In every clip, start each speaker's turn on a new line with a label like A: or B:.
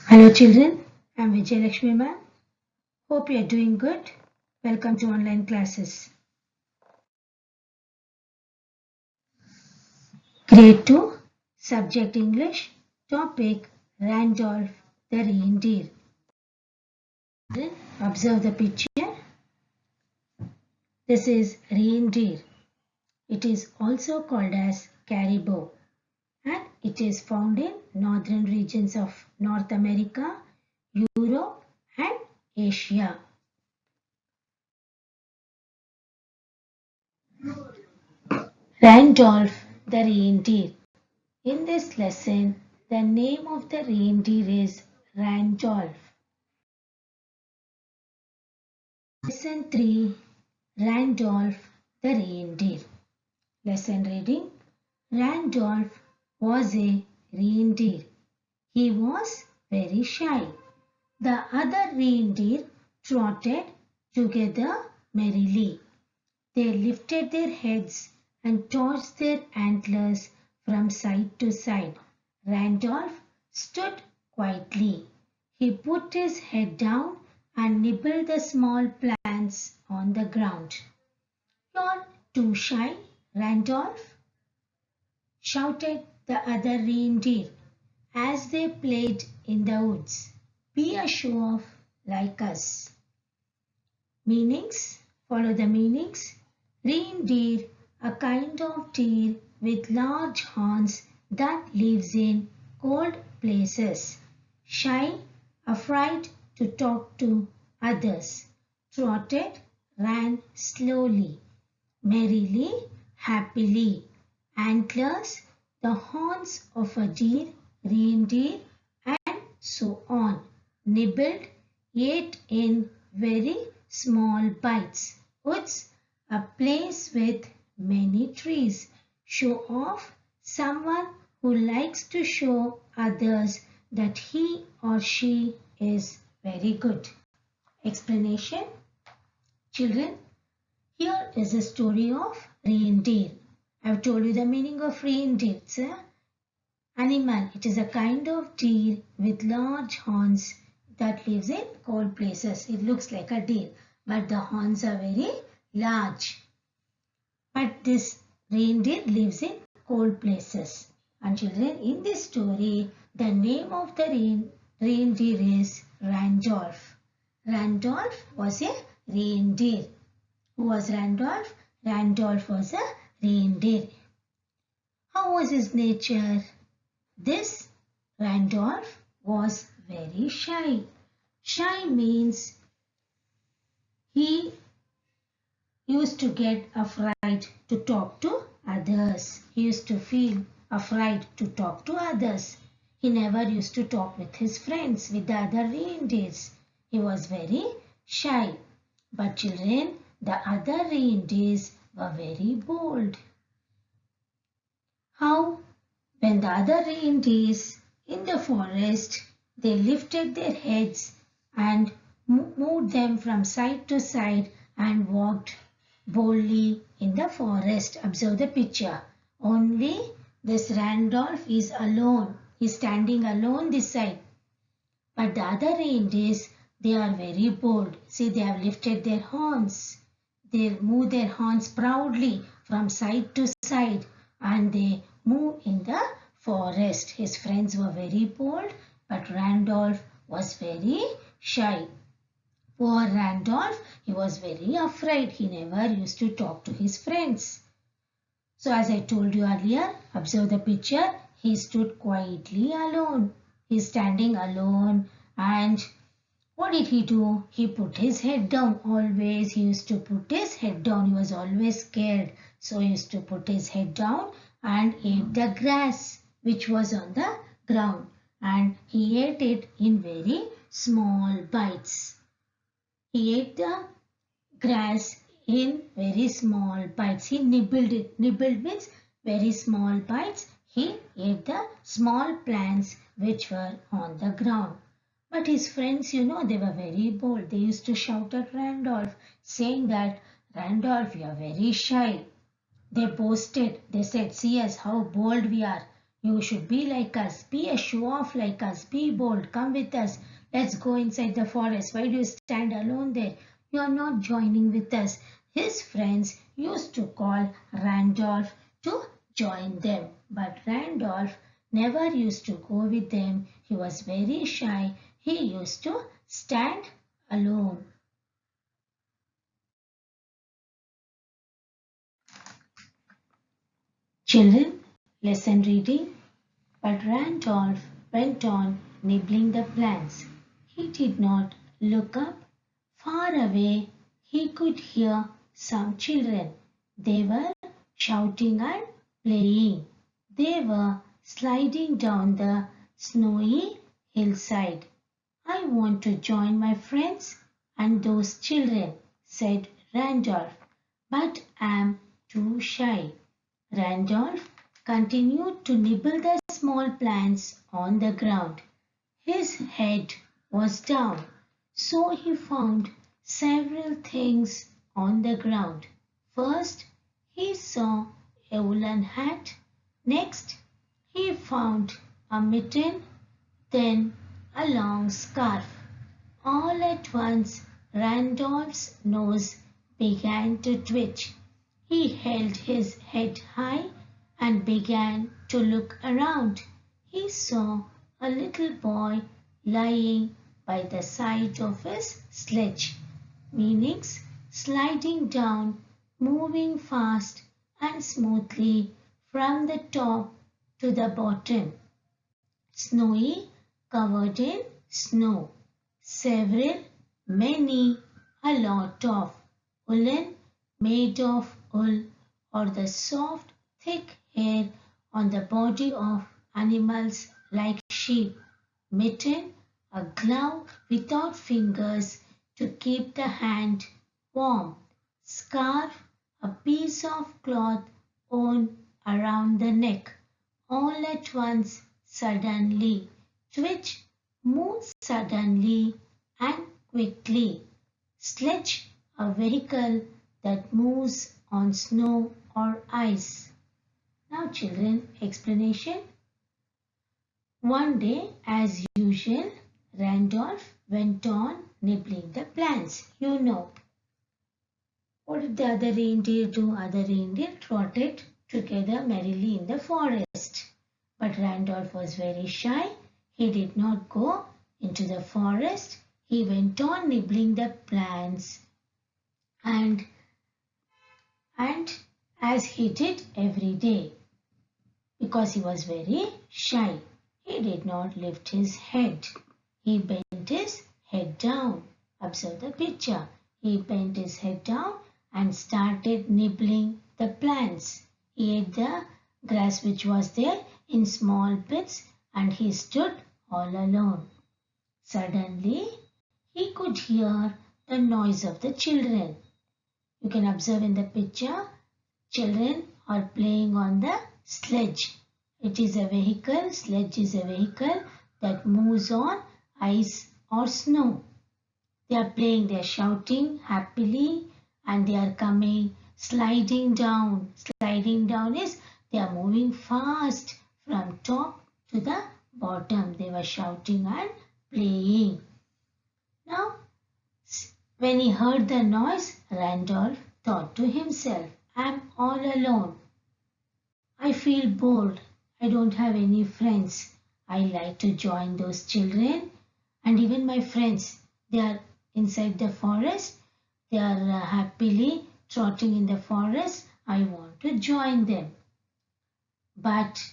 A: Hello children, I'm Vijay Lakshmi ma'am. Hope you are doing good. Welcome to online classes. Grade 2, Subject English, Topic Randolph the reindeer. Observe the picture. This is reindeer. It is also called as caribou and it is found in northern regions of North America, Europe and Asia. Randolph the reindeer. In this lesson, the name of the reindeer is Randolph. Lesson 3, Randolph the reindeer. Lesson reading, Randolph was a reindeer. He was very shy. The other reindeer trotted together merrily. They lifted their heads and tossed their antlers from side to side. Randolph stood quietly. He put his head down and nibbled the small plants on the ground. "You're too shy, Randolph," shouted the other reindeer as they played in the woods. "Be a show-off like us." Meanings. Follow the meanings. Reindeer, a kind of deer with large horns that lives in cold places. Shy, afraid to talk to others. Trotted, ran slowly. Merrily, happily. Antlers, the horns of a deer, reindeer, and so on. Nibbled, ate in very small bites. Woods, a place with many trees. Show off, someone who likes to show others that he or she is very good. Explanation. Children, here is a story of reindeer. I have told you the meaning of reindeer. It's an animal. It is a kind of deer with large horns that lives in cold places. It looks like a deer, but the horns are very large. But this reindeer lives in cold places. And children, in this story, the name of the reindeer is Randolph. Randolph was a reindeer. Who was Randolph? Randolph was a reindeer. How was his nature? This Randolph was very shy. Shy means he used to get afraid to talk to others. He used to feel afraid to talk to others. He never used to talk with his friends, with the other reindeers. He was very shy. But children, the other reindeers were very bold. How? When the other reindeers in the forest, they lifted their heads and moved them from side to side and walked boldly in the forest. Observe the picture. Only this Randolph is alone. He's standing alone this side. But the other reindeers, they are very bold. See, they have lifted their horns. They move their horns proudly from side to side and they move in the forest. His friends were very bold, but Randolph was very shy. Poor Randolph, he was very afraid. He never used to talk to his friends. So as I told you earlier, observe the picture. He stood quietly alone. He's standing alone and what did he do? He put his head down. Always he used to put his head down. He was always scared. So he used to put his head down and ate the grass which was on the ground. And he ate it in very small bites. He ate the grass in very small bites. He nibbled it. Nibbled means very small bites. He ate the small plants which were on the ground. But his friends, they were very bold. They used to shout at Randolph, saying that, "Randolph, you are very shy." They boasted. They said, "See us, how bold we are. You should be like us. Be a show off like us. Be bold. Come with us. Let's go inside the forest. Why do you stand alone there? You are not joining with us. His friends used to call Randolph to join them. But Randolph never used to go with them. He was very shy. He used to stand alone. Children, lesson reading. But Randolph went on nibbling the plants. He did not look up. Far away, he could hear some children. They were shouting and playing. They were sliding down the snowy hillside. I want to join my friends and those children, said Randolph, but am too shy. Randolph continued to nibble the small plants on the ground. His head was down, so he found several things on the ground. First, he saw a woolen hat. Next, he found a mitten, then a long scarf. All at once, Randolph's nose began to twitch. He held his head high and began to look around. He saw a little boy lying by the side of his sledge, meaning sliding down, moving fast and smoothly from the top to the bottom. Snowy, covered in snow. Several, many, a lot of. Woolen, made of wool, or the soft, thick hair on the body of animals like sheep. Mitten, a glove without fingers to keep the hand warm. Scarf, a piece of cloth worn around the neck. All at once, suddenly. Twitch, move suddenly and quickly. Sledge, a vehicle that moves on snow or ice. Now children, explanation. One day, as usual, Randolph went on nibbling the plants. You know. What did the other reindeer do? Other reindeer trotted together merrily in the forest. But Randolph was very shy. He did not go into the forest. He went on nibbling the plants. And as he did every day, because he was very shy, he did not lift his head. He bent his head down. Observe the picture. He bent his head down and started nibbling the plants. He ate the grass which was there in small bits, and he stood all alone. Suddenly, he could hear the noise of the children. You can observe in the picture, children are playing on the sledge. It is a vehicle, sledge is a vehicle that moves on ice or snow. They are playing, they are shouting happily, and they are coming, sliding down. Sliding down is they are moving fast from top to the bottom. They were shouting and playing. Now, when he heard the noise, Randolph thought to himself, I'm all alone. I feel bored. I don't have any friends. I like to join those children, and even my friends, they are inside the forest. They are happily trotting in the forest. I want to join them. But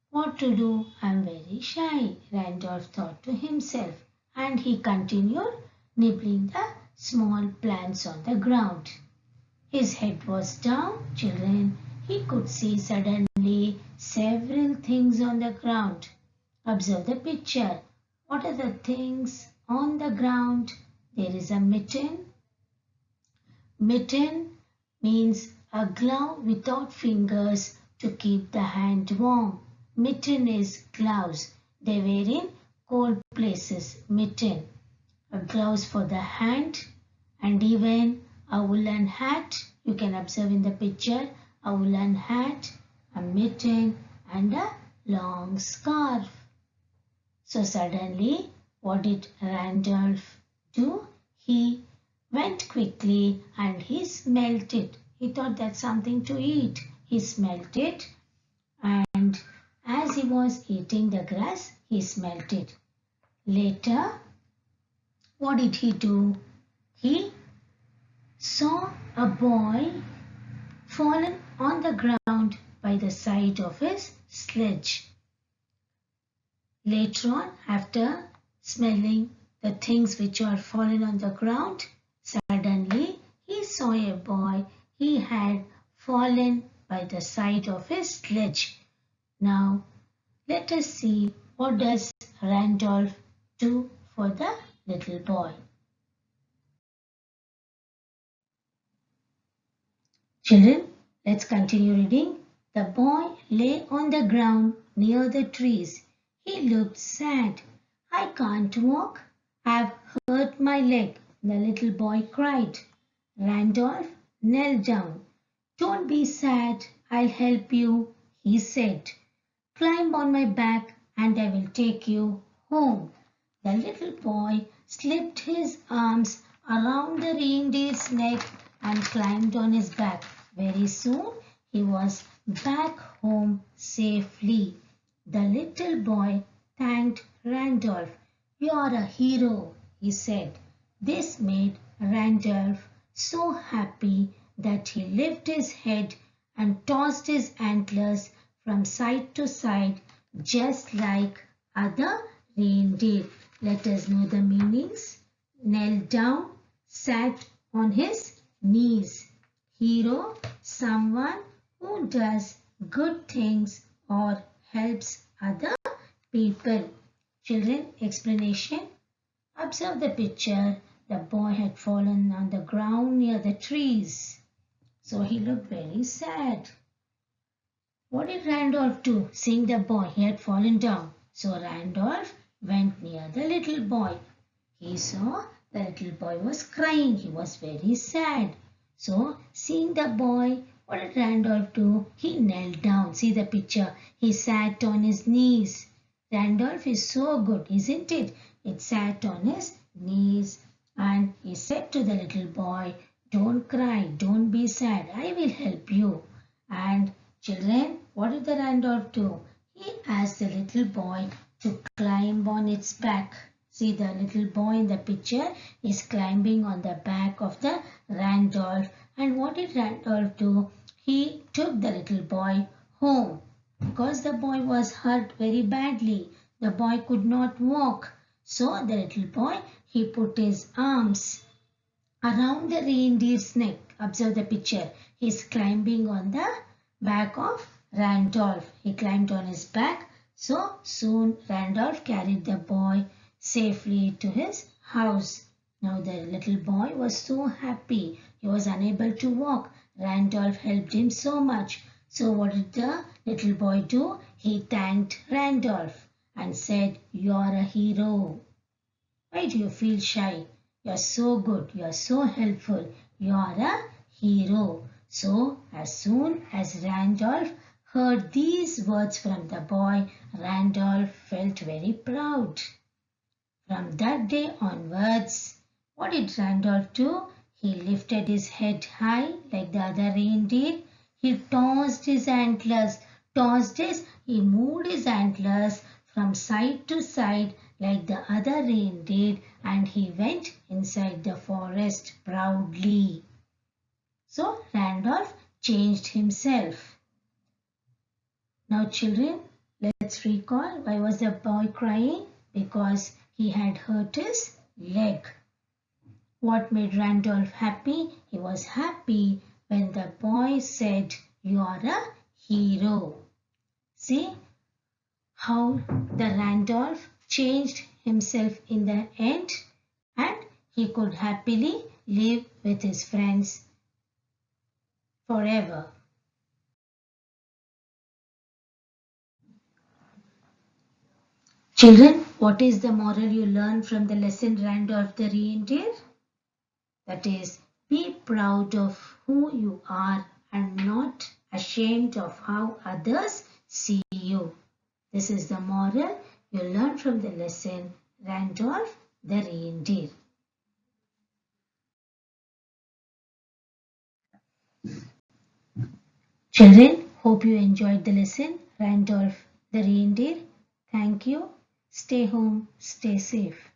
A: what to do? I'm very shy, Randolph thought to himself, and he continued nibbling the small plants on the ground. His head was down, children. He could see suddenly several things on the ground. Observe the picture. What are the things on the ground? There is a mitten. Mitten means a glove without fingers to keep the hand warm. Mitten is gloves. They wear in cold places. Mitten. A gloves for the hand, and even a woolen hat. You can observe in the picture a woolen hat, a mitten, and a long scarf. So suddenly, what did Randolph do? He went quickly and he smelt it. He thought that's something to eat. He smelt it, and as he was eating the grass, he smelt it. Later, what did he do? He saw a boy fallen on the ground by the side of his sledge. Later on, after smelling the things which are fallen on the ground, suddenly he saw a boy. He had fallen by the side of his sledge. Now, let us see what does Randolph do for the little boy. Children, let's continue reading. The boy lay on the ground near the trees. He looked sad. I can't walk. I've hurt my leg, the little boy cried. Randolph knelt down. Don't be sad. I'll help you, he said. Climb on my back and I will take you home. The little boy slipped his arms around the reindeer's neck and climbed on his back. Very soon he was back home safely. The little boy thanked Randolph. You're a hero, he said. This made Randolph so happy that he lifted his head and tossed his antlers from side to side just like other reindeer. Let us know the meanings. Knelt down, sat on his knees. Hero, someone who does good things or helps other people. Children, explanation. Observe the picture. The boy had fallen on the ground near the trees. So he looked very sad. What did Randolph do? Seeing the boy, he had fallen down. So Randolph went near the little boy. He saw the little boy was crying. He was very sad. So seeing the boy, what did Randolph do? He knelt down. See the picture. He sat on his knees. Randolph is so good, isn't it? It sat on his knees and he said to the little boy, don't cry, don't be sad, I will help you. And children, what did the Randolph do? He asked the little boy to climb on its back. See the little boy in the picture is climbing on the back of the Randolph. And what did Randolph do? He took the little boy home because the boy was hurt very badly. The boy could not walk. So the little boy, he put his arms around the reindeer's neck. Observe the picture. He is climbing on the back of Randolph. He climbed on his back. So soon Randolph carried the boy safely to his house. Now the little boy was so happy. He was unable to walk. Randolph helped him so much. So what did the little boy do? He thanked Randolph and said, "You're a hero." Why do you feel shy? You're so good. You're so helpful. You're a hero. So as soon as Randolph heard these words from the boy, Randolph felt very proud. From that day onwards, what did Randolph do? He lifted his head high like the other reindeer. He tossed his antlers, he moved his antlers from side to side like the other reindeer, and he went inside the forest proudly. So Randolph changed himself. Now children, let's recall, why was the boy crying? Because he had hurt his leg. What made Randolph happy? He was happy when the boy said, "You are a hero." See how the Randolph changed himself in the end, and he could happily live with his friends forever. Children, what is the moral you learn from the lesson Randolph the reindeer? That is, be proud of who you are and not ashamed of how others see you. This is the moral you learn from the lesson Randolph the reindeer. Children, hope you enjoyed the lesson Randolph the reindeer. Thank you. Stay home, stay safe.